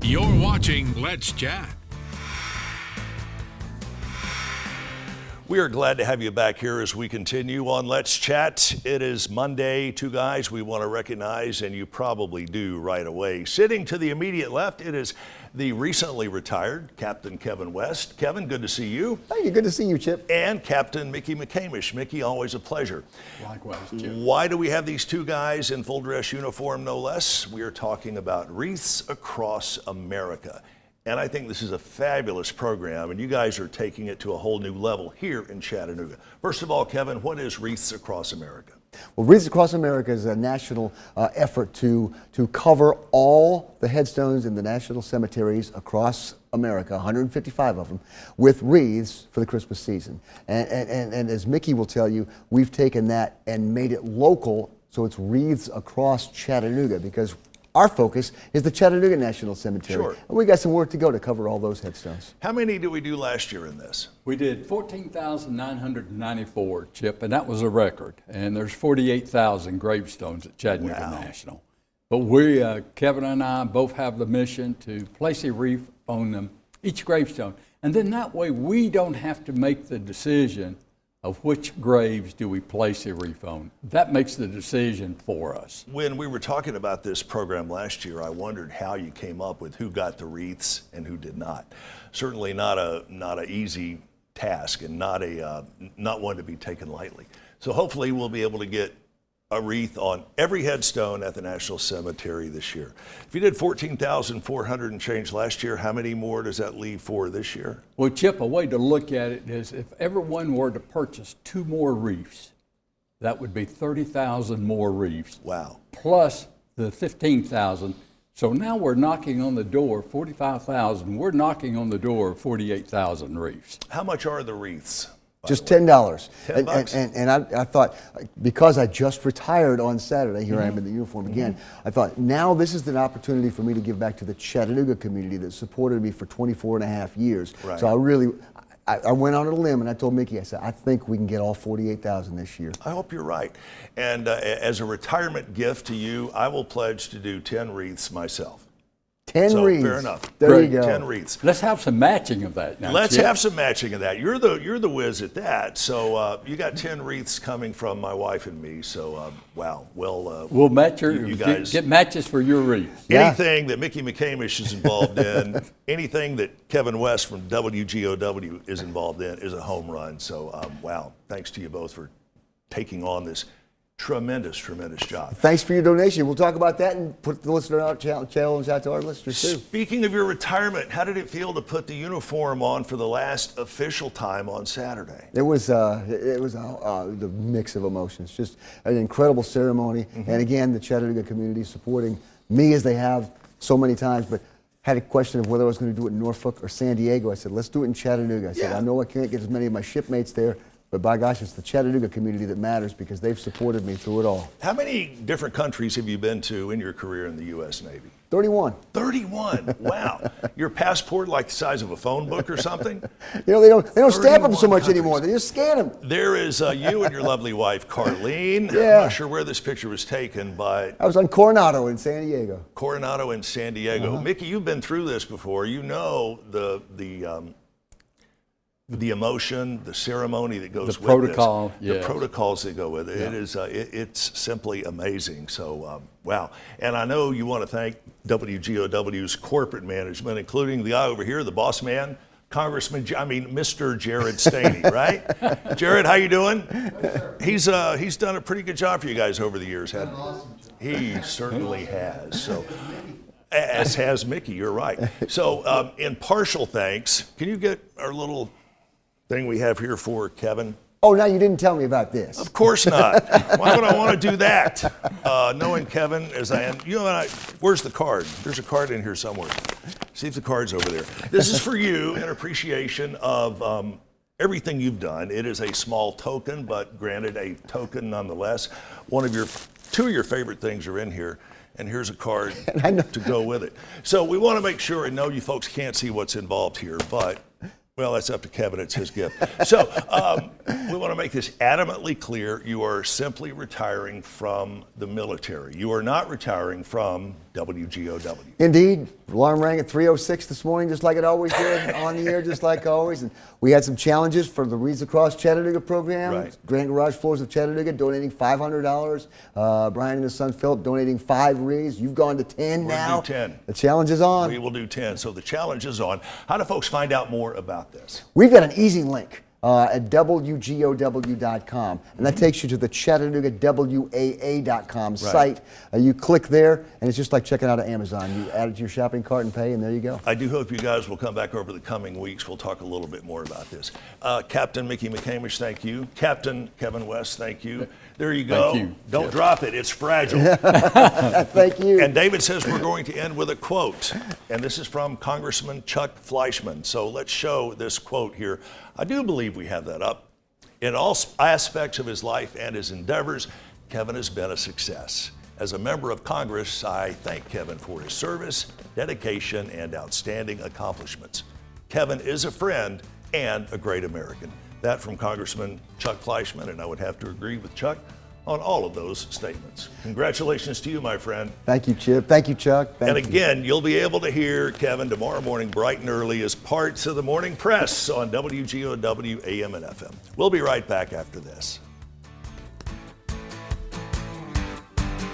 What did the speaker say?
You're watching Let's Chat. We are glad to have you back here as we continue on Let's Chat. It is Monday. Two guys we want to recognize, and you probably do right away. Sitting to the immediate left, it is the recently retired Captain Kevin West. Kevin, good to see you. Hey, good to see you, Chip. And Captain Mickey McCamish. Mickey, always a pleasure. Likewise, Chip. Why do we have these two guys in full dress uniform, no less? We are talking about Wreaths Across America. And I think this is a fabulous program, and you guys are taking it to a whole new level here in Chattanooga. First of all, Kevin, what is Wreaths Across America? Well, Wreaths Across America is a national effort to cover all the headstones in the national cemeteries across America, 155 of them, with wreaths for the Christmas season. And as Mickey will tell you, we've taken that and made it local, so it's Wreaths Across Chattanooga, because our focus is the Chattanooga National Cemetery. Sure. And we got some work to go to cover all those headstones. How many did we do last year in this? We did 14,994, Chip, and that was a record. And there's 48,000 gravestones at Chattanooga Wow. National. But we, Kevin and I, both have the mission to place a wreath on them, each gravestone. And then that way we don't have to make the decision of which graves do we place a wreath on. That makes the decision for us. When we were talking about this program last year, I wondered how you came up with who got the wreaths and who did not. Certainly not a easy task, and not one to be taken lightly. So hopefully we'll be able to get a wreath on every headstone at the National Cemetery this year. If you did 14,400 and change last year, how many more does that leave for this year? Well, Chip, a way to look at it is if everyone were to purchase 2 more wreaths, that would be 30,000 more wreaths. Wow. Plus the 15,000. So now we're knocking on the door, 45,000. We're knocking on the door of 48,000 wreaths. How much are the wreaths? Just $10. $10. And I thought, because I just retired on Saturday, here I am in the uniform again, I thought, now this is an opportunity for me to give back to the Chattanooga community that supported me for 24 and a half years. Right. So I went on a limb and I told Mickey, I said, I think we can get all 48,000 this year. I hope you're right. And as a retirement gift to you, I will pledge to do 10 wreaths myself. 10 So, wreaths. fair enough. There Great. you go. 10 wreaths. Let's have some matching of that now. Let's Chip. have some matching of that. You're the whiz at that. So you got 10 wreaths coming from my wife and me. So wow. Well, We'll match you guys get matches for your wreaths. Yeah. anything that Mickey McCamish is involved in, anything that Kevin West from WGOW is involved in, is a home run. So wow. Thanks to you both for taking on this tremendous job. Thanks for your donation. We'll talk about that and put the listener out challenge out to our listeners too. Speaking of your retirement, how did it feel to put the uniform on for the last official time on Saturday? It was the mix of emotions, just an incredible ceremony. And again, the Chattanooga community supporting me as they have so many times, but had a question of whether I was going to do it in Norfolk or San Diego. I said, let's do it in Chattanooga. I said, Yeah. I know I can't get as many of my shipmates there, but by gosh, it's the Chattanooga community that matters because they've supported me through it all. How many different countries have you been to in your career in the U.S. Navy? 31. 31. Wow. Your passport like the size of a phone book or something? You know, they don't stamp them so 31 much countries. anymore. They just scan them. There is you and your lovely wife, Carlene. Yeah. I'm not sure where this picture was taken, but I was on Coronado in San Diego. Coronado in San Diego. Mickey, you've been through this before. You know the emotion, the ceremony that goes with protocol, this, the yes. protocols that go with it. Yeah. It is it's simply amazing. So wow. And I know you want to thank WGOW's corporate management, including the guy over here, the boss man, Mr. Jared Staney, right? Jared, how you doing? He's done a pretty good job for you guys over the years, hasn't he? He certainly has. So. As has Mickey, you're right. So in partial thanks, can you get our little thing we have here for Kevin? Oh, now you didn't tell me about this. Of course not. Why would I want to do that? Knowing Kevin as I am, where's the card? There's a card in here somewhere. See if the card's over there. This is for you in appreciation of everything you've done. It is a small token, but granted a token nonetheless. Two of your favorite things are in here. And here's a card to go with it. So we want to make sure, and know you folks can't see what's involved here, but, well, that's up to Kevin. It's his gift. So we want to make this adamantly clear. You are simply retiring from the military. You are not retiring from WGOW. Indeed. Alarm rang at 3:06 this morning, just like it always did, on the air, just like always. And we had some challenges for the Wreaths Across Chattanooga program. Right. Grand Garage Floors of Chattanooga donating $500. Brian and his son Philip donating 5 wreaths. You've gone to 10 We're now. gonna do 10. The challenge is on. We will do 10. So the challenge is on. How do folks find out more about this? We've got an easy link at WGOW.com, and that takes you to the Chattanooga WAA.com site. You click there, and it's just like checking out of Amazon. You add it to your shopping cart and pay, and there you go. I do hope you guys will come back over the coming weeks. We'll talk a little bit more about this. Captain Mickey McCamish, thank you. Captain Kevin West, thank you. There you go. Thank you. Don't drop it. It's fragile. Thank you. And David says we're going to end with a quote. And this is from Congressman Chuck Fleischman. So let's show this quote here. I do believe we have that up. In all aspects of his life and his endeavors, Kevin has been a success. As a member of Congress, I thank Kevin for his service, dedication, and outstanding accomplishments. Kevin is a friend and a great American. That from Congressman Chuck Fleischman, and I would have to agree with Chuck on all of those statements. Congratulations to you, my friend. Thank you, Chip. Thank you, Chuck. And again, you'll be able to hear Kevin tomorrow morning bright and early as parts of the morning press on WGOW AM and FM. We'll be right back after this.